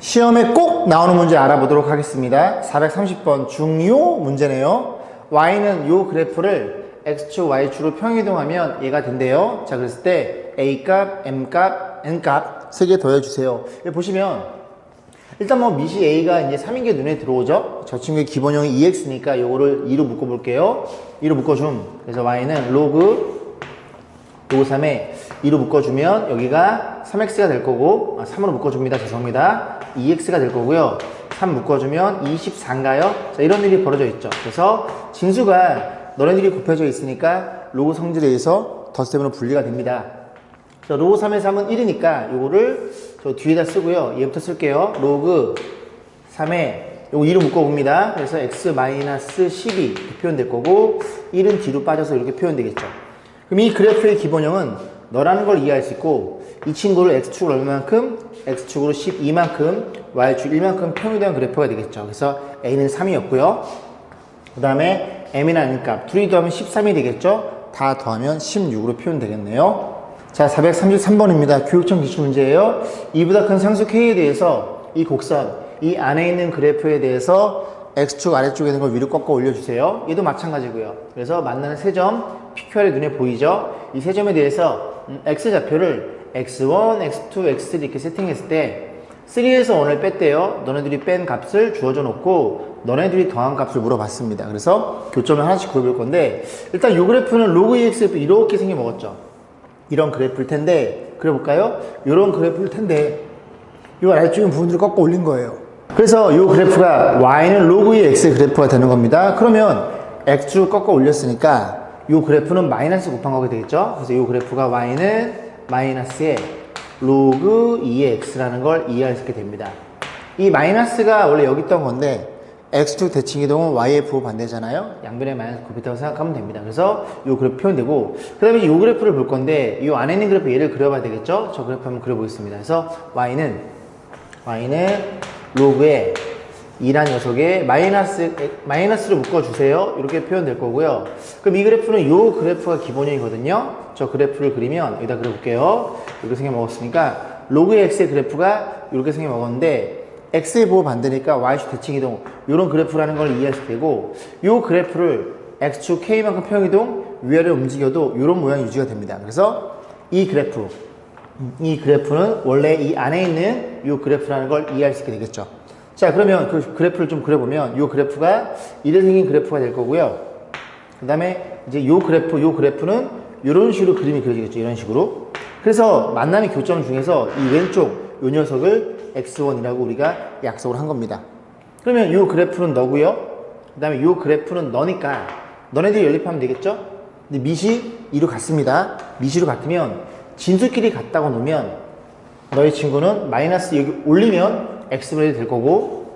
시험에 꼭 나오는 문제 알아보도록 하겠습니다. 430번 중요 문제네요. y는 요 그래프를 x축, y축으로 평이동하면 얘가 된대요. 자, 그랬을 때 a값, m값, n값 3개 더해주세요. 여기 보시면 일단 뭐 미시 a가 이제 3인 게 눈에 들어오죠. 저 친구의 기본형이 2x니까 요거를 2로 묶어볼게요. 2로 묶어줌. 그래서 y는 로그 3에 2로 묶어주면 여기가 3x가 될 거고, 3으로 묶어줍니다. 죄송합니다. 2x가 될 거고요. 3 묶어주면 24인가요? 자, 이런 일이 벌어져 있죠. 그래서 진수가 너네들이 곱해져 있으니까 로그 성질에 의해서 덧셈으로 분리가 됩니다. 자, 로그 3의 3은 1이니까 요거를 저 뒤에다 쓰고요. 얘부터 쓸게요. 로그 3에 요거 2로 묶어봅니다. 그래서 x-12 이렇게 표현될 거고, 1은 뒤로 빠져서 이렇게 표현되겠죠. 그럼 이 그래프의 기본형은 너라는 걸 이해할 수 있고, 이 친구를 x축으로 얼마만큼? x축으로 12만큼, y축 1만큼 평이된 그래프가 되겠죠. 그래서 a는 3이었고요. 그 다음에 m이나 n값 둘이 더하면 13이 되겠죠. 다 더하면 16으로 표현되겠네요. 자, 433번입니다. 교육청 기출문제예요. 이보다 큰 상수 k에 대해서 이 곡선, 이 안에 있는 그래프에 대해서 x축 아래쪽에 있는 걸 위로 꺾어 올려주세요. 얘도 마찬가지고요. 그래서 만나는 세 점, PQR이 눈에 보이죠? 이 세 점에 대해서 x좌표를 x1, x2, x3 이렇게 세팅했을 때 3에서 1을 뺐대요. 너네들이 뺀 값을 주어져 놓고 너네들이 더한 값을 물어봤습니다. 그래서 교점을 하나씩 그려볼 건데, 일단 이 그래프는 로그 EX 이렇게 생겨먹었죠. 이런 그래프일 텐데, 그려볼까요? 이런 그래프일 텐데 이 아래쪽에 부분들을 꺾어 올린 거예요. 그래서 이 그래프가 y는 로그 EX의 그래프가 되는 겁니다. 그러면 x축을 꺾어 올렸으니까 이 그래프는 마이너스 곱한 거게 되겠죠. 그래서 이 그래프가 y는 마이너스의 로그 2x라는 걸 이해할 수 있게 됩니다. 이 마이너스가 원래 여기 있던 건데 x축 대칭 이동은 y의 부호 반대잖아요. 양변에 마이너스 곱했다고 생각하면 됩니다. 그래서 이 그래프 표현되고, 그 다음에 이 그래프를 볼 건데 이 안에 있는 그래프 얘를 그려봐야 되겠죠. 저 그래프 한번 그려보겠습니다. 그래서 y는 로그의 2란 녀석에 마이너스를 묶어주세요. 이렇게 표현될 거고요. 그럼 이 그래프는 이 그래프가 기본형이거든요. 저 그래프를 그리면 여기다 그려볼게요. 이렇게 생겨먹었으니까 로그 x의 그래프가 이렇게 생겨먹었는데 x의 부호 반대니까 y축 대칭 이동, 이런 그래프라는 걸 이해할 수 되고, 이 그래프를 x축 k만큼 평이동 위아래로 움직여도 이런 모양이 유지가 됩니다. 그래서 이 그래프는 원래 이 안에 있는 이 그래프라는 걸 이해할 수 있게 되겠죠. 자, 그러면 그 그래프를 좀 그려보면 이 그래프가 이래 생긴 그래프가 될 거고요. 그 다음에 이제 이 그래프는 이런 식으로 그림이 그려지겠죠. 이런 식으로. 그래서 만나는 교점 중에서 이 왼쪽 이 녀석을 x1이라고 우리가 약속을 한 겁니다. 그러면 이 그래프는 너고요. 그 다음에 이 그래프는 너니까 너네들이 연립하면 되겠죠. 근데 미시 2로 같습니다. 미시로 같으면 진수끼리 같다고 놓으면 너희 친구는 마이너스 여기 올리면 x분의 1이 될 거고,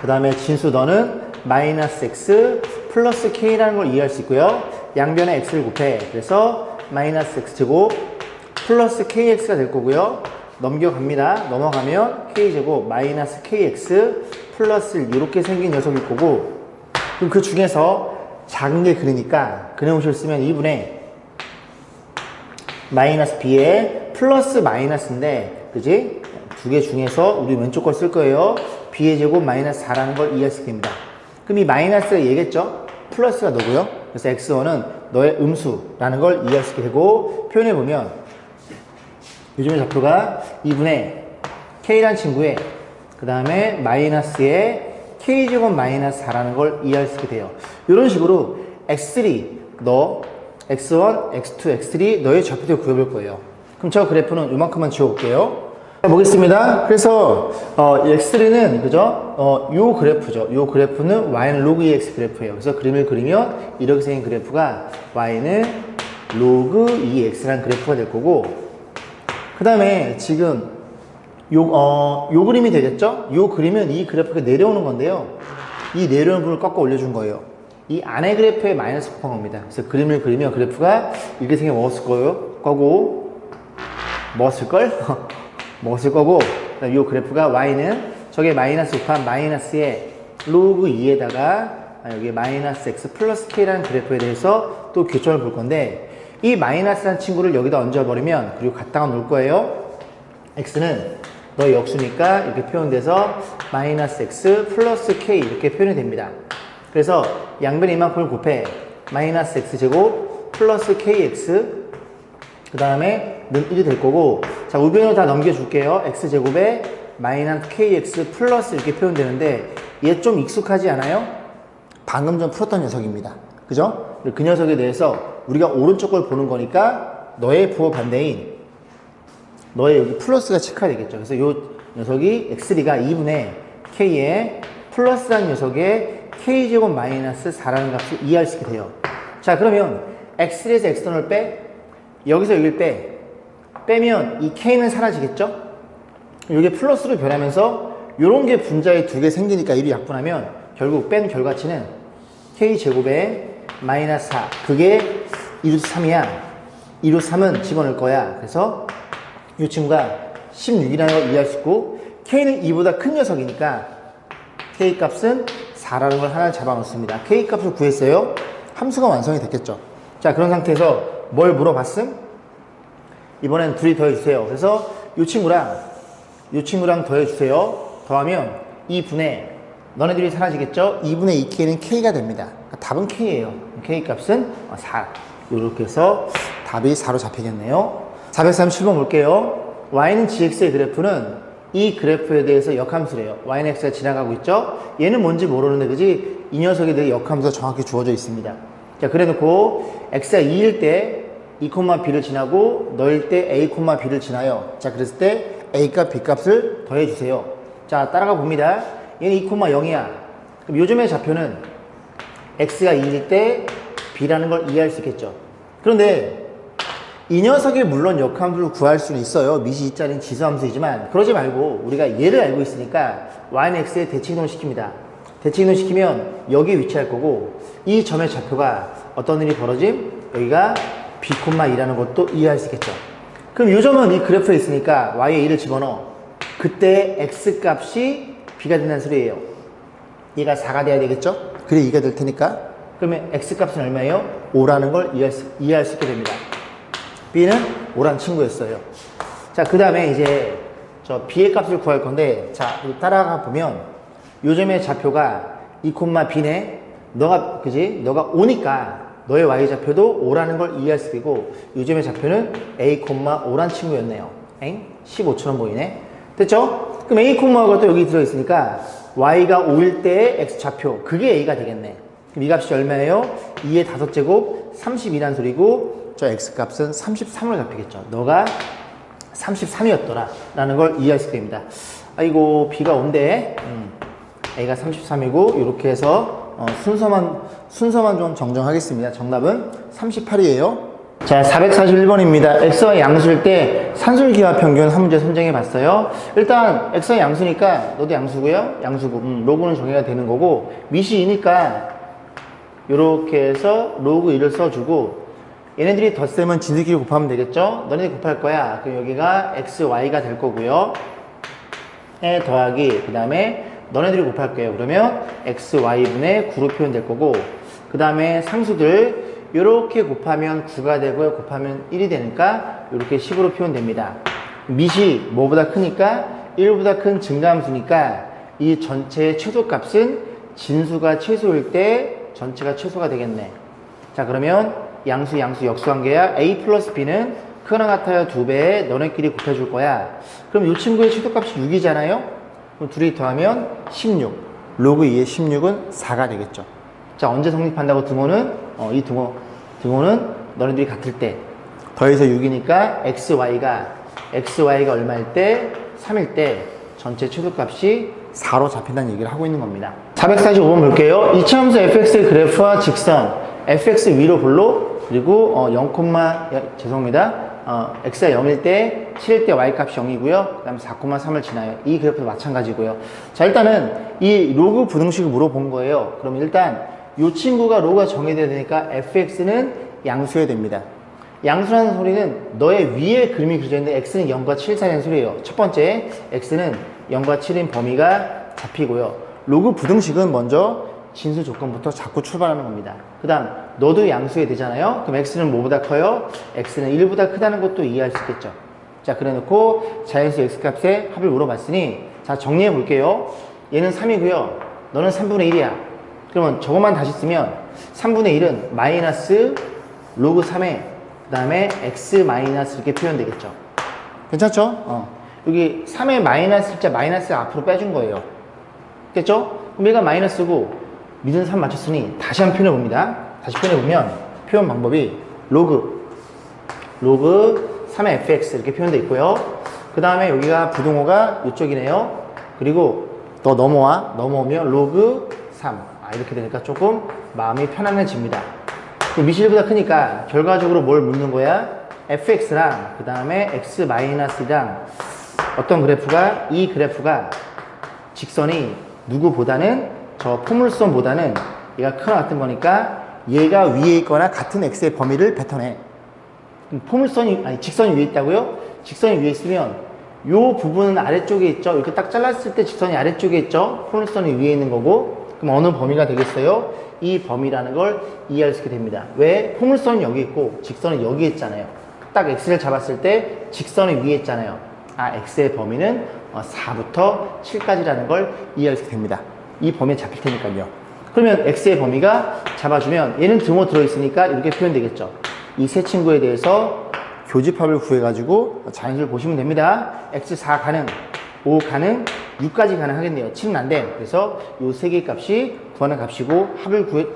그 다음에 진수 너는 마이너스 x 플러스 k라는 걸 이해할 수 있고요. 양변에 x를 곱해. 그래서 마이너스 x제곱 플러스 kx가 될 거고요. 넘겨갑니다. 넘어가면 k제곱 마이너스 kx 플러스 1 이렇게 생긴 녀석일 거고, 그럼 그 중에서 작은 게 그리니까 그래놓으실 쓰면 2분의 마이너스 b에 플러스 마이너스인데, 그지? 두 개 중에서 우리 왼쪽 걸 쓸 거예요. b의 제곱 마이너스 4라는 걸 이해할 수 있게 됩니다. 그럼 이 마이너스가 얘겠죠? 플러스가 너고요. 그래서 x1은 너의 음수라는 걸 이해할 수 있게 되고, 표현해보면 요즘의 좌표가 2분의 k란 친구에 그 다음에 마이너스에 k제곱 마이너스 4라는 걸 이해할 수 있게 돼요. 이런 식으로 x3 너 x1, x2, x3 너의 좌표들 구해볼 거예요. 그럼 저 그래프는 요만큼만 지워볼게요. 보겠습니다. 그래서 x3는 그죠? 요 그래프죠. 요 그래프는 y는 로그 2x 그래프예요. 그래서 그림을 그리면 이렇게 생긴 그래프가 y는 로그 2x라는 그래프가 될 거고, 그 다음에 지금 요 그림이 되겠죠? 요 그림은 이 그래프가 내려오는 건데요. 이 내려오는 부분을 꺾어 올려준 거예요. 이 안에 그래프에 마이너스 곱한 겁니다. 그래서 그림을 그리면 그래프가 이렇게 생겨 먹었을 거고, 먹었을 거고, 이 그래프가 y는 저게 마이너스 곱한 마이너스의 로그 2에다가 여기 마이너스 x 플러스 k라는 그래프에 대해서 또 교점을 볼 건데, 이 마이너스라는 친구를 여기다 얹어버리면, 그리고 갖다가 놓을 거예요. x는 너의 역수니까 이렇게 표현돼서 마이너스 x 플러스 k 이렇게 표현이 됩니다. 그래서 양변에 이만큼을 곱해 마이너스 x제곱 플러스 kx 그 다음에 는 1이 될 거고, 자 우변으로 다 넘겨줄게요. x제곱에 마이너스 kx 플러스 이렇게 표현되는데 얘 좀 익숙하지 않아요? 방금 전 풀었던 녀석입니다. 그죠? 그 녀석에 대해서 우리가 오른쪽 걸 보는 거니까 너의 부호 반대인 너의 여기 플러스가 체크가 되겠죠. 그래서 이 녀석이 x3가 2분의 k에 플러스라는 녀석에 k제곱 마이너스 4라는 값을 이해할 수 있게 돼요. 자 그러면 x3에서 x선을 빼, 여기서 여기를 빼면 이 k는 사라지겠죠? 이게 플러스로 변하면서 요런 게 분자에 두 개 생기니까 이를 약분하면 결국 뺀 결과치는 k제곱에 마이너스 4, 그게 2루트 3이야. 2루트 3은 집어넣을 거야. 그래서 이 친구가 16이라는 걸 이해할 수 있고, k는 2보다 큰 녀석이니까 k 값은 4라는 걸 하나 잡아놓습니다. k 값을 구했어요. 함수가 완성이 됐겠죠. 자 그런 상태에서 뭘 물어봤음? 이번엔 둘이 더해주세요. 그래서 이 친구랑 더해주세요. 더하면 2분의 너네들이 사라지겠죠? 2분의 2k는 k가 됩니다. 그러니까 답은 k예요. k 값은 4. 이렇게 해서 답이 4로 잡히겠네요. 437번 볼게요. y는 gx의 그래프는 이 그래프에 대해서 역함수래요. y는 x가 지나가고 있죠? 얘는 뭔지 모르는데 그지? 이 녀석에 대해 역함수가 정확히 주어져 있습니다. 자 그래 놓고 x가 2일 때 2,b를 지나고 너일 때 a, b를 지나요. 자 그랬을 때 a 값, b 값을 더해주세요. 자 따라가 봅니다. 얘는 2,0이야. 그럼 요즘의 좌표는 x가 2일 때 b라는 걸 이해할 수 있겠죠. 그런데 이 녀석의 물론 역함수를 구할 수는 있어요. 미시 2짜리는 지수함수이지만 그러지 말고 우리가 얘를 알고 있으니까 y는 x에 대칭이동을 시킵니다. 대칭이동 시키면 여기 위치할 거고, 이 점의 좌표가 어떤 일이 벌어짐? 여기가 b,2라는 것도 이해할 수 있겠죠. 그럼 이 점은 이 그래프에 있으니까 y에 2를 집어넣어. 그때 x 값이 b가 된다는 소리예요. 얘가 4가 돼야 되겠죠? 그래 2가 될 테니까. 그러면 x 값은 얼마예요? 5라는 걸 이해할 수 있게 됩니다. b는 5라는 친구였어요. 자 그 다음에 이제 저 b의 값을 구할 건데, 자 따라가 보면 요점의 좌표가 2,b네. 너가 5니까 너의 y좌표도 5라는 걸 이해할 수 있고, 요점의 좌표는 a,5란 친구였네요. 15처럼 보이네. 됐죠? 그럼 a,5가 또 여기 들어있으니까 y가 5일 때의 x좌표, 그게 a가 되겠네. 그럼 이 값이 얼마예요? 2의 5제곱 32란 소리고, 저 x값은 33으로 잡히겠죠. 너가 33이었더라 라는 걸 이해할 수 있게 됩니다. 아이고 b가 온대. a가 33이고 이렇게 해서 순서만 좀 정정하겠습니다. 정답은 38이에요. 자 441번입니다. x와 양수일 때 산술기하 평균 한 문제 선정해 봤어요. 일단 x와 양수니까 너도 양수고요. 양수고 로그는 정의가 되는 거고, 미시 2니까 이렇게 해서 로그 1을 써주고, 얘네들이 덧셈은 진수끼리 곱하면 되겠죠? 너네들이 곱할 거야. 그럼 여기가 x, y가 될 거고요. 에 더하기, 그 다음에 너네들이 곱할 거예요. 그러면 x, y분의 9로 표현될 거고, 그 다음에 상수들 이렇게 곱하면 9가 되고요. 곱하면 1이 되니까 이렇게 10으로 표현됩니다. 미시 뭐보다 크니까 1보다 큰 증가함수니까 이 전체의 최소값은 진수가 최소일 때 전체가 최소가 되겠네. 자 그러면 양수 역수관계야. a 플러스 b는 크거나 같아요 2배에 너네끼리 곱해줄 거야. 그럼 이 친구의 최소값이 6이잖아요. 그럼 둘이 더하면 16. 로그 2의 16은 4가 되겠죠. 자 언제 성립한다고 등호는? 이 등호는 너네들이 같을 때 더해서 6이니까 xy가 얼마일 때? 3일 때 전체 최소값이 4로 잡힌다는 얘기를 하고 있는 겁니다. 445번 볼게요. 이차함수 fx의 그래프와 직선 fx 위로 볼로, 그리고 죄송합니다. x가 0일 때 7일 때 y값이 0이고요. 그 다음에 4,3을 지나요. 이 그래프도 마찬가지고요. 자 일단은 이 로그 부등식을 물어본 거예요. 그럼 일단 이 친구가 로그가 정해져야 되니까 fx는 양수여야 됩니다. 양수라는 소리는 너의 위에 그림이 그려져 있는데 x는 0과 7 사이라는 소리예요. 첫 번째 x는 0과 7인 범위가 잡히고요. 로그 부등식은 먼저 진수 조건부터 자꾸 출발하는 겁니다. 그 다음 너도 양수에 되잖아요. 그럼 x는 뭐보다 커요? x는 1보다 크다는 것도 이해할 수 있겠죠. 자, 그래 놓고 자연수 x값의 합을 물어봤으니, 자, 정리해 볼게요. 얘는 3이고요. 너는 3분의 1이야. 그러면 저것만 다시 쓰면 3분의 1은 마이너스 로그 3에 그 다음에 x 마이너스 이렇게 표현되겠죠. 괜찮죠? 여기 3의 마이너스 자 마이너스 앞으로 빼준 거예요. 됐죠? 그럼 얘가 마이너스고 밑은 3 맞췄으니 다시 한번 표현해 봅니다. 다시 표현해 보면 표현 방법이 로그 3의 fx 이렇게 표현되어 있고요. 그 다음에 여기가 부등호가 이쪽이네요. 그리고 너 넘어오면 로그 3 이렇게 되니까 조금 마음이 편안해집니다. 미실보다 크니까 결과적으로 뭘 묻는 거야? fx랑 그 다음에 x 마이너스랑 어떤 그래프가, 이 그래프가 직선이 누구보다는 저 포물선보다는 얘가 크거나 같은 거니까 얘가 위에 있거나 같은 x의 범위를 뱉어내. 직선이 위에 있다고요? 직선이 위에 있으면 요 부분은 아래쪽에 있죠. 이렇게 딱 잘랐을 때 직선이 아래쪽에 있죠. 포물선이 위에 있는 거고, 그럼 어느 범위가 되겠어요? 이 범위라는 걸 이해할 수 있게 됩니다. 왜? 포물선은 여기 있고 직선은 여기 있잖아요. 딱 x를 잡았을 때 직선이 위에 있잖아요. x의 범위는 4부터 7까지라는 걸 이해할 수 있게 됩니다. 이 범위에 잡힐 테니까요. 그러면 x의 범위가 잡아주면 얘는 등호 들어있으니까 이렇게 표현되겠죠. 이 세 친구에 대해서 교집합을 구해가지고 자연수를 보시면 됩니다. x 4 가능, 5 가능, 6까지 가능하겠네요. 7은 안 돼. 그래서 이 세 개의 값이 구하는 값이고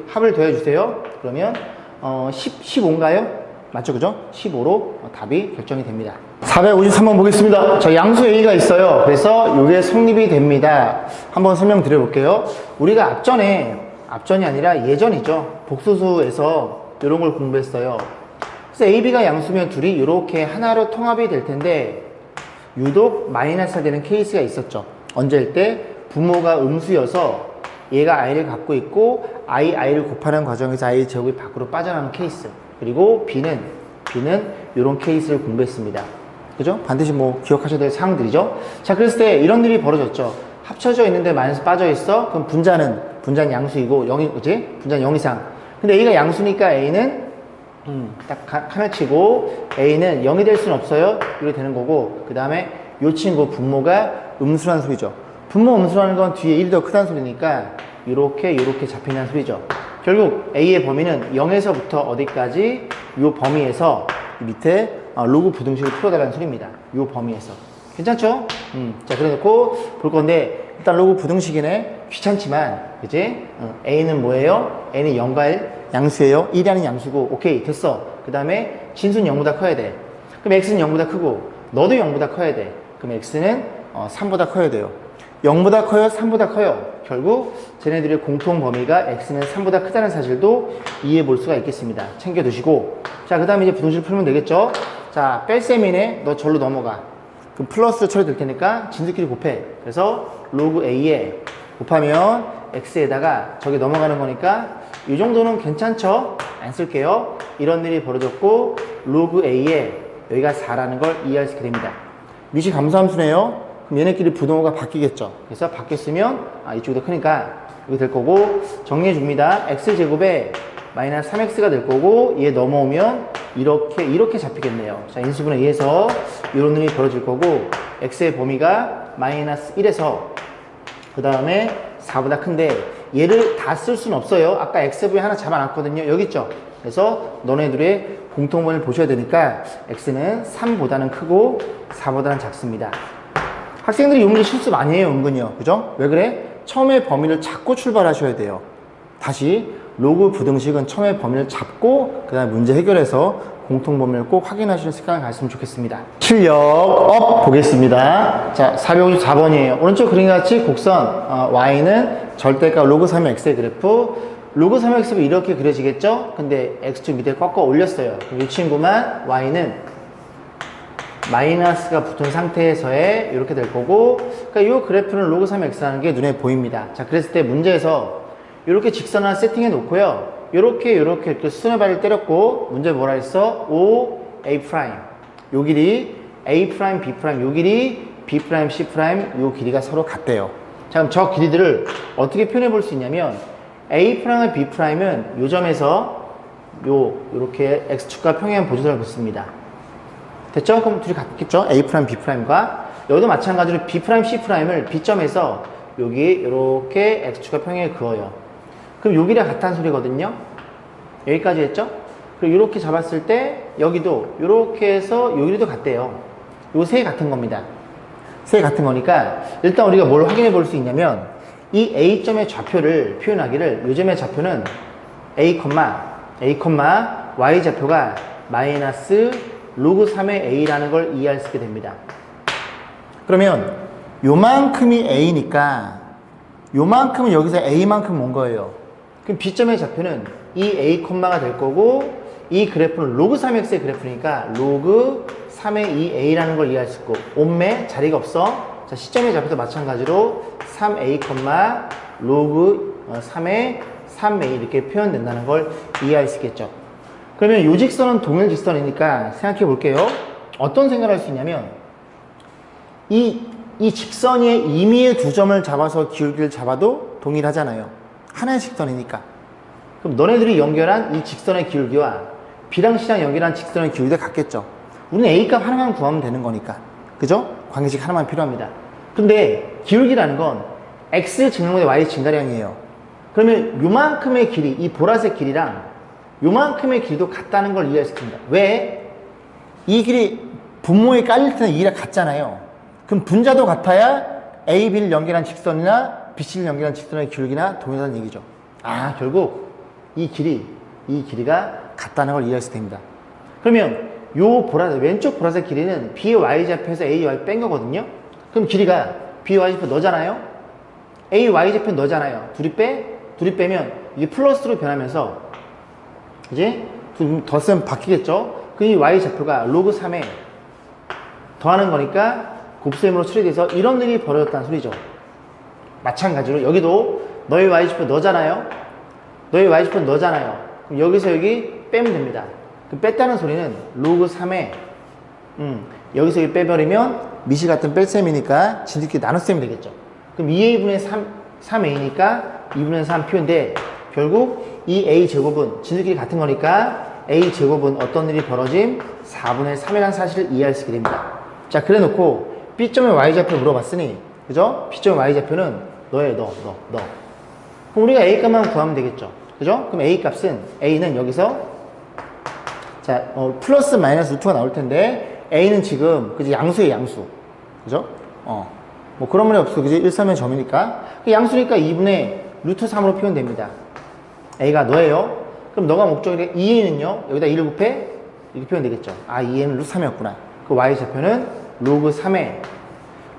합을 더해주세요. 그러면 15인가요? 맞죠? 그죠? 15로 답이 결정이 됩니다. 453번 보겠습니다. 자, 양수 A가 있어요. 그래서 이게 성립이 됩니다. 한번 설명드려 볼게요. 우리가 앞전이 아니라 예전이죠. 복수수에서 이런 걸 공부했어요. 그래서 A, B가 양수면 둘이 이렇게 하나로 통합이 될 텐데 유독 마이너스가 되는 케이스가 있었죠. 언제일 때 부모가 음수여서 얘가 I를 갖고 있고 I를 곱하는 과정에서 I의 제곱이 밖으로 빠져나오는 케이스. 그리고 B는 이런 케이스를 공부했습니다. 그죠? 반드시 뭐 기억하셔야 될 사항들이죠. 자, 그랬을 때 이런 일이 벌어졌죠. 합쳐져 있는데 마이너스 빠져 있어. 그럼 분자는 양수이고 0이, 그지? 분자는 0 이상. 근데 A가 양수니까 A는 딱 칸을 치고 A는 0이 될 수는 없어요. 이렇게 되는 거고, 그 다음에 요 친구 분모가 음수라는 소리죠. 분모 음수라는 건 뒤에 1이 더 크다는 소리니까 이렇게 잡힌다는 소리죠. 결국 A의 범위는 0에서부터 어디까지 요 범위에서 밑에 로그 부등식을 풀어달라는 소리입니다. 요 범위에서. 괜찮죠? 자, 그래놓고 볼 건데 일단 로그 부등식이네. 귀찮지만, 그지? A는 뭐예요? A는 0과 1 양수예요. 1이라는 양수고, 오케이, 됐어. 그 다음에 진수는 0보다 커야 돼. 그럼 X는 0보다 크고, 너도 0보다 커야 돼. 그럼 X는 3보다 커야 돼요. 0보다 커요? 3보다 커요? 결국 쟤네들의 공통 범위가 X는 3보다 크다는 사실도 이해해 볼 수가 있겠습니다. 챙겨두시고, 자, 그 다음에 이제 부등식을 풀면 되겠죠? 자, 뺄셈이네. 너 절로 넘어가. 그럼 플러스 처리될 테니까 진수끼리 곱해. 그래서 로그 A에 곱하면 X에다가 저기 넘어가는 거니까 이 정도는 괜찮죠? 안 쓸게요. 이런 일이 벌어졌고 로그 A에 여기가 4라는 걸 이해할 수 있게 됩니다. 미시 감소함수네요. 그럼 얘네끼리 부등호가 바뀌겠죠. 그래서 바뀌었으면 이쪽이 더 크니까 이렇게 될 거고, 정리해 줍니다. x제곱에 마이너스 3x가 될 거고, 얘 넘어오면 이렇게 잡히겠네요. 자, 인수분해 2에서 이런 일이 벌어질 거고, x의 범위가 마이너스 1에서 그 다음에 4보다 큰데 얘를 다 쓸 수는 없어요. 아까 x분이 하나 잡아놨거든요. 여기 있죠. 그래서 너네들의 공통범위를 보셔야 되니까 x는 3보다는 크고 4보다는 작습니다. 학생들이 이 문제 실수 많이 해요, 은근히요. 그죠? 왜 그래? 처음에 범위를 잡고 출발하셔야 돼요. 다시 로그 부등식은 처음에 범위를 잡고 그 다음에 문제 해결해서 공통범위를 꼭 확인하시는 습관을 가졌으면 좋겠습니다. 출력 업 보겠습니다. 자, 454번이에요. 오른쪽 그림과 같이 곡선 y는 절대값 로그 3의 x의 그래프, 로그 3의 x가 이렇게 그려지겠죠? 근데 x축 밑에 꺾어 올렸어요. 그럼 이 친구만 y는 마이너스가 붙은 상태에서의 이렇게 될 거고, 그러니까 이 그래프는 로그 3의 x라는 게 눈에 보입니다. 자, 그랬을 때 문제에서 이렇게 직선 하나 세팅해 놓고요. 이렇게 수선의 발을 때렸고, 문제 뭐라 했어? O, A'. 요 길이 A', B', 요 길이 B', C', 요 길이가 서로 같대요. 자, 그럼 저 길이들을 어떻게 표현해 볼 수 있냐면, A'과 B'은 요 점에서 요렇게 X축과 평행 보조선을 긋습니다. 됐죠? 그럼 둘이 같겠죠? A 프라임, B 프라임과. 여기도 마찬가지로 B 프라임, C 프라임을 B점에서 여기 이렇게 X축과 평행을 그어요. 그럼 요 길이가 같다는 소리거든요. 여기까지 했죠? 그리고 이렇게 잡았을 때 여기도 이렇게 해서 요 길이도 같대요. 요 세 같은 겁니다. 세 같은 거니까 일단 우리가 뭘 확인해 볼 수 있냐면 이 A점의 좌표를 표현하기를 요점의 좌표는 A, Y 좌표가 마이너스 로그 3의 A라는 걸 이해할 수 있게 됩니다. 그러면 요만큼이 A니까 요만큼은 여기서 A만큼 온 거예요. 그럼 B점의 좌표는 이 A, 가 될 거고 이 그래프는 로그 3x의 그래프니까 로그 3의 이 A라는 걸 이해할 수 있고 옴매 자리가 없어. 자, 시점의 좌표도 마찬가지로 3A, 로그 3의 3A 이렇게 표현된다는 걸 이해할 수 있겠죠. 그러면 이 직선은 동일 직선이니까 생각해 볼게요. 어떤 생각을 할 수 있냐면 이 직선의 임의의 두 점을 잡아서 기울기를 잡아도 동일하잖아요. 하나의 직선이니까. 그럼 너네들이 연결한 이 직선의 기울기와 B랑 C랑 연결한 직선의 기울기가 같겠죠. 우리는 A값 하나만 구하면 되는 거니까. 그죠? 관계식 하나만 필요합니다. 근데 기울기라는 건 X 증가분의 Y 증가량이에요. 그러면 요만큼의 길이, 이 보라색 길이랑 요만큼의 길이도 같다는 걸 이해할 수 있습니다. 왜? 이 길이 분모에 깔릴 때는 이 길이가 같잖아요. 그럼 분자도 같아야 A, B를 연결한 직선이나 B, C를 연결한 직선의 기울기나 동일하다는 얘기죠. 아, 결국 이 길이가 같다는 걸 이해할 수 됩니다. 그러면 요 왼쪽 보라색 길이는 B, Y 좌표에서 A, Y 뺀 거거든요. 그럼 길이가 B, Y 좌표 너잖아요. A, Y 좌표 너잖아요. 둘이 빼면 이게 플러스로 변하면서 이제 덧셈 바뀌겠죠. 그 이 Y 좌표가 로그 3에 더하는 거니까 곱셈으로 처리돼서 이런 일이 벌어졌다는 소리죠. 마찬가지로 여기도 너의 Y좌표 너잖아요. 그럼 여기서 여기 빼면 됩니다. 그럼 뺐다는 소리는 로그 3에 여기서 여기 빼버리면 미시 같은 뺄셈이니까 진득히 나눗셈이 되겠죠. 그럼 2A분의 3A니까 2분의 3 표인데 결국 이 A제곱은 진들끼리 같은 거니까 A제곱은 어떤 일이 벌어짐? 4분의 3이라는 사실을 이해할 수 있게 됩니다. 자, 그래 놓고 B점의 Y좌표 물어봤으니 그죠? B점의 Y좌표는 너예요. 너. 그럼 우리가 A값만 구하면 되겠죠. 그죠? 그럼 A값은 A는 여기서 자, 플러스 마이너스 루트가 나올 텐데 A는 지금 그지 양수예요, 양수. 그죠? 뭐 그런 말이 없어. 그지? 1, 3의 점이니까. 양수니까 2분의 루트 3으로 표현됩니다. A가 너예요. 그럼 너가 목적이니까 2A는요. 여기다 2를 곱해? 이렇게 표현되겠죠. 아, 2A는 루트 3이었구나. 그 Y좌표는 로그 3에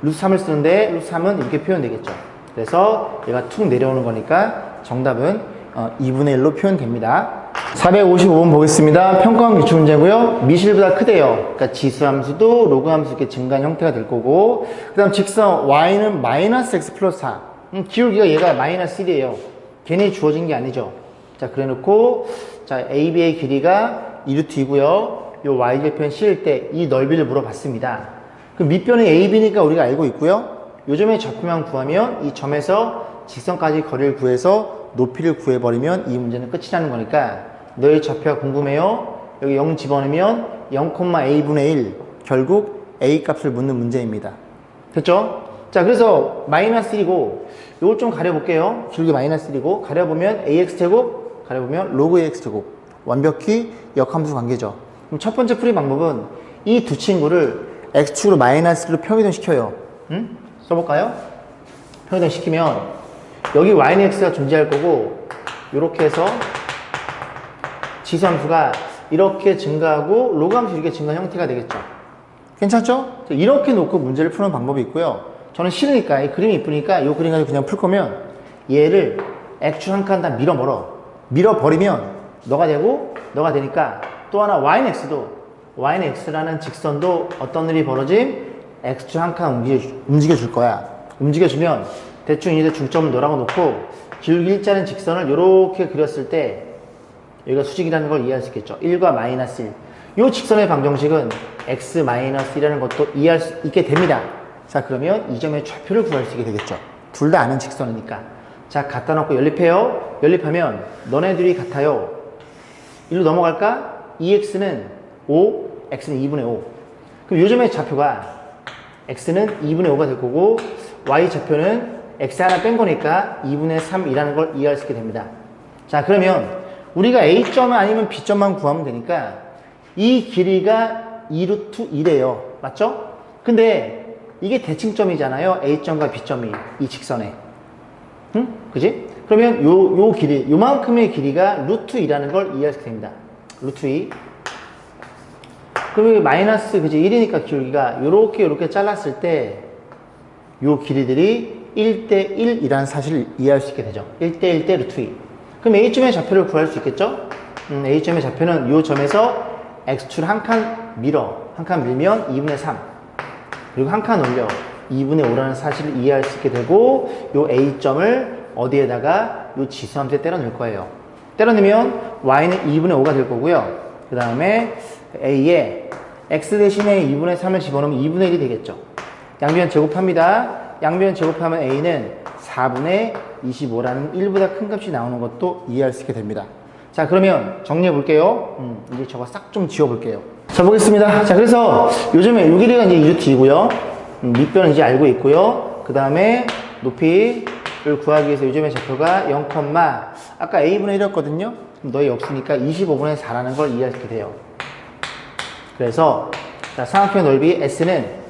루트 3을 쓰는데 루트 3은 이렇게 표현되겠죠. 그래서 얘가 툭 내려오는 거니까 정답은 2분의 1로 표현됩니다. 455번 보겠습니다. 평가원 기출 문제고요. 미실보다 크대요. 그러니까 지수함수도 로그함수 이렇게 증가한 형태가 될 거고, 그 다음 직선 y는 마이너스 x 플러스 4. 기울기가 얘가 마이너스 1이에요. 괜히 주어진 게 아니죠. 자, 그래 놓고 자, AB의 길이가 2루트이고요. 요 y좌표는 C일 때 이 넓이를 물어봤습니다. 그럼 밑변이 AB니까 우리가 알고 있고요. 요 점의 좌표만 구하면 이 점에서 직선까지 거리를 구해서 높이를 구해버리면 이 문제는 끝이라는 거니까 너의 좌표가 궁금해요. 여기 0 집어넣으면 0,a분의 1 결국 a 값을 묻는 문제입니다. 됐죠? 자, 그래서 마이너스 1이고 요거 좀 가려볼게요. 길게 마이너스 1이고 가려보면 ax제곱 가려보면 로그 ax제곱 완벽히 역함수 관계죠. 그럼 첫 번째 풀이 방법은 이 두 친구를 x축으로 마이너스 1로 평이동 시켜요. 써볼까요? 평이동 시키면 여기 y는 x가 존재할 거고 요렇게 해서 지수함수가 이렇게 증가하고 로그함수 이렇게 증가한 형태가 되겠죠. 괜찮죠? 이렇게 놓고 문제를 푸는 방법이 있고요. 저는 싫으니까 이 그림이 이쁘니까 이 그림 가지고 그냥 풀 거면 얘를 x축 한 칸 다 밀어버리면 너가 되고 너가 되니까 또 하나 y는 x라는 직선도 어떤 일이 벌어짐? x축 한 칸 움직여줄 거야. 움직여주면 대충 이제 중점을 너라고 놓고 기울기 일자는 직선을 이렇게 그렸을 때 여기가 수직이라는 걸 이해할 수 있겠죠. 1과 마이너스 1. 이 직선의 방정식은 x 마이너스 1이라는 것도 이해할 수 있게 됩니다. 자, 그러면 이 점의 좌표를 구할 수 있게 되겠죠. 둘 다 아는 직선이니까. 자, 갖다 놓고 연립해요. 연립하면 너네들이 같아요. 1로 넘어갈까? 2x는 5, x는 2분의 5. 그럼 요즘의 좌표가 x는 2분의 5가 될 거고 y 좌표는 x 하나 뺀 거니까 2분의 3이라는 걸 이해할 수 있게 됩니다. 자, 그러면 우리가 a점 아니면 b점만 구하면 되니까 이 길이가 2루트 1이에요. 맞죠? 근데 이게 대칭점이잖아요. a점과 b점이 이 직선에. 응? 그지? 그러면 요 길이, 요만큼의 길이가 루트 2라는 걸 이해할 수 있게 됩니다. 루트 2. 그러면 마이너스, 그지? 1이니까 기울기가 요렇게 잘랐을 때 요 길이들이 1대 1이라는 사실을 이해할 수 있게 되죠. 1대 1대 루트 2. 그럼 A점의 좌표를 구할 수 있겠죠? A점의 좌표는 요 점에서 X축을 한 칸 밀면 2분의 3. 그리고 한 칸 올려 2분의 5라는 사실을 이해할 수 있게 되고 요 A점을 어디에다가 요 지수함수에 때려 넣을 거예요. 때려 넣으면 Y는 2분의 5가 될 거고요. 그 다음에 A에 X 대신에 2분의 3을 집어넣으면 2분의 1이 되겠죠. 양변 제곱합니다. 양변 제곱하면 A는 4분의 25라는 1보다 큰 값이 나오는 것도 이해할 수 있게 됩니다. 자, 그러면 정리해 볼게요. 이제 저거 싹 좀 지워 볼게요. 자, 보겠습니다. 자, 그래서 요즘에 요 길이가 이제 2루트이고요. 밑변은 이제 알고 있고요. 그 다음에 높이를 구하기 위해서 요즘의 좌표가 0, 아까 A분의 1이었거든요. 너희 없으니까 25분의 4라는 걸 이해할 수 있게 돼요. 그래서 자, 삼각형의 넓이 S는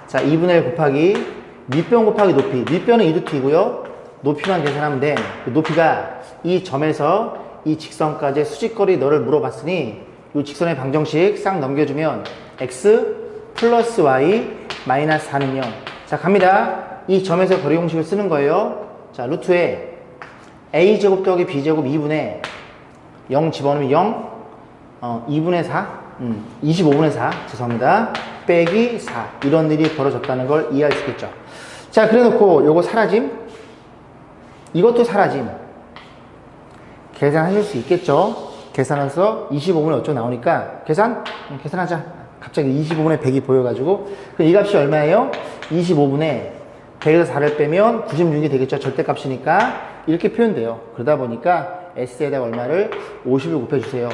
자, 2분의 1 곱하기 밑변 곱하기 높이. 밑변은 2루트이고요. 높이만 계산하면 돼. 그 높이가 이 점에서 이 직선까지의 수직거리 너를 물어봤으니 이 직선의 방정식 싹 넘겨주면 x 플러스 y 마이너스 4는 0. 자, 갑니다. 이 점에서 거리 공식을 쓰는 거예요. 자, 루트에 a제곱 더하기 b제곱 2분의 0 집어넣으면 0, 2분의 4, 25분의 4, 죄송합니다. 빼기 4. 이런 일이 벌어졌다는 걸 이해할 수 있겠죠. 자, 그래 놓고 요거 사라짐. 이것도 사라짐. 계산하실 수 있겠죠. 계산해서 25분의 어쩌고 나오니까 계산하자. 갑자기 25분의 100이 보여가지고 그럼 이 값이 얼마예요? 25분의 100에서 4를 빼면 96이 되겠죠. 절대값이니까 이렇게 표현돼요. 그러다 보니까 S에다가 얼마를 50을 곱해주세요.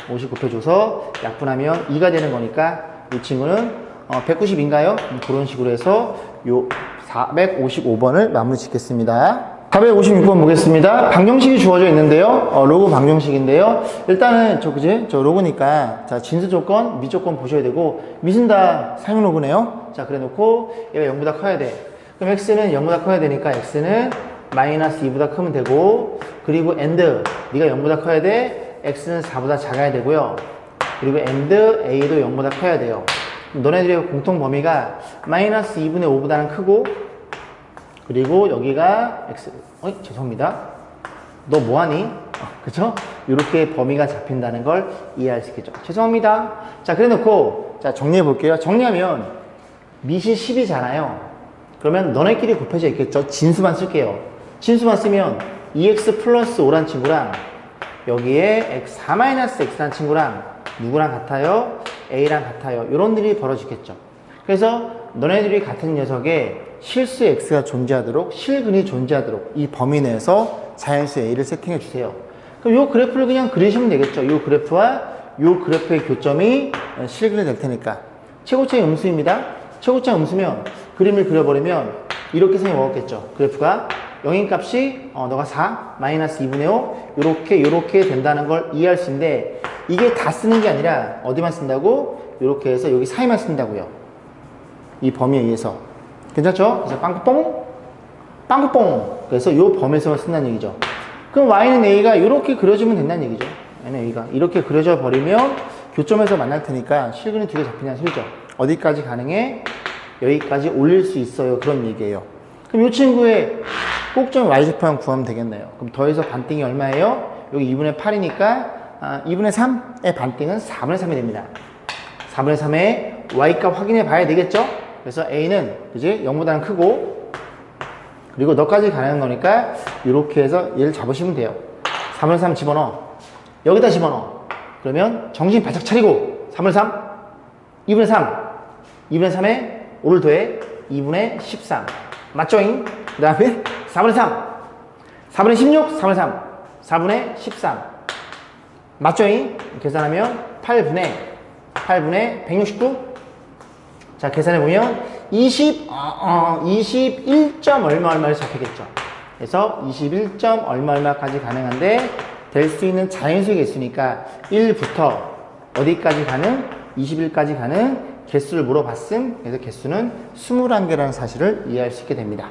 50 곱해줘서 약분하면 2가 되는 거니까 이 친구는 190인가요? 그런 식으로 해서 요 455번을 마무리 짓겠습니다. 456번 보겠습니다. 방정식이 주어져 있는데요. 로그 방정식인데요. 일단은 저 로그니까 자, 진수 조건, 미 조건 보셔야 되고 미는 다 사용 로그네요. 자, 그래 놓고 얘가 0보다 커야 돼. 그럼 x는 0보다 커야 되니까 x는 마이너스 2보다 크면 되고 그리고 and 네가 0보다 커야 돼. x는 4보다 작아야 되고요. 그리고 and a도 0보다 커야 돼요. 너네들의 공통 범위가 마이너스 2분의 5보다는 크고 그리고 여기가 x, 죄송합니다. 너 뭐하니? 그쵸? 이렇게 범위가 잡힌다는 걸 이해할 수 있겠죠. 죄송합니다. 자, 그래 놓고 자, 정리해 볼게요. 정리하면 밑이 10이잖아요. 그러면 너네끼리 곱해져 있겠죠. 진수만 쓸게요. 진수만 쓰면 2x 플러스 5란 친구랑 여기에 x4 마이너스 x란 친구랑 누구랑 같아요? a랑 같아요. 이런 일이 벌어지겠죠. 그래서 너네들이 같은 녀석에 실수 x가 존재하도록 실근이 존재하도록 이 범위 내에서 자연수 a를 세팅해 주세요. 그럼 이 그래프를 그냥 그리시면 되겠죠. 이 그래프와 이 그래프의 교점이 실근이 될 테니까 최고차의 음수입니다. 최고차 음수면 그림을 그려버리면 이렇게 생겨 먹었겠죠. 그래프가 0인 값이 너가 4 마이너스 2분의 5 요렇게 된다는 걸 이해할 수 있는데 이게 다 쓰는 게 아니라 어디만 쓴다고? 요렇게 해서 여기 사이만 쓴다고요. 이 범위에 의해서. 괜찮죠? 그래서 빵꾸뽕 그래서 요 범위에서만 쓴다는 얘기죠. 그럼 y는 a가 이렇게 그려지면 된다는 얘기죠. y는 a가 이렇게 그려져 버리면 교점에서 만날 테니까 실근이 두 개 잡히냐는 소리죠. 어디까지 가능해? 여기까지 올릴 수 있어요. 그런 얘기예요. 그럼 이 친구의 꼭점 y좌표만 구하면 되겠네요. 그럼 더해서 반띵이 얼마예요? 여기 2분의 8이니까 2분의 3의 반띵은 4분의 3이 됩니다. 4분의 3의 y값 확인해 봐야 되겠죠? 그래서 a는 이제 0보다는 크고 그리고 너까지 가는 거니까 이렇게 해서 얘를 잡으시면 돼요. 3분의 3 집어넣어. 여기다 집어넣어. 그러면 정신 바짝 차리고 3분의 3, 2분의 3, 2분의 3에 5를 더해 2분의 13 맞죠잉? 그 다음에 4분의 3, 4분의 16, 4분의 3, 4분의 13 맞죠잉? 계산하면 8분의 169 자, 계산해보면 21점 얼마를 잡히겠죠. 그래서 21점 얼마까지 가능한데 될 수 있는 자연수의 개수니까 1부터 어디까지 가는? 21까지 가는 개수를 물어봤음. 그래서 개수는 21개라는 사실을 이해할 수 있게 됩니다.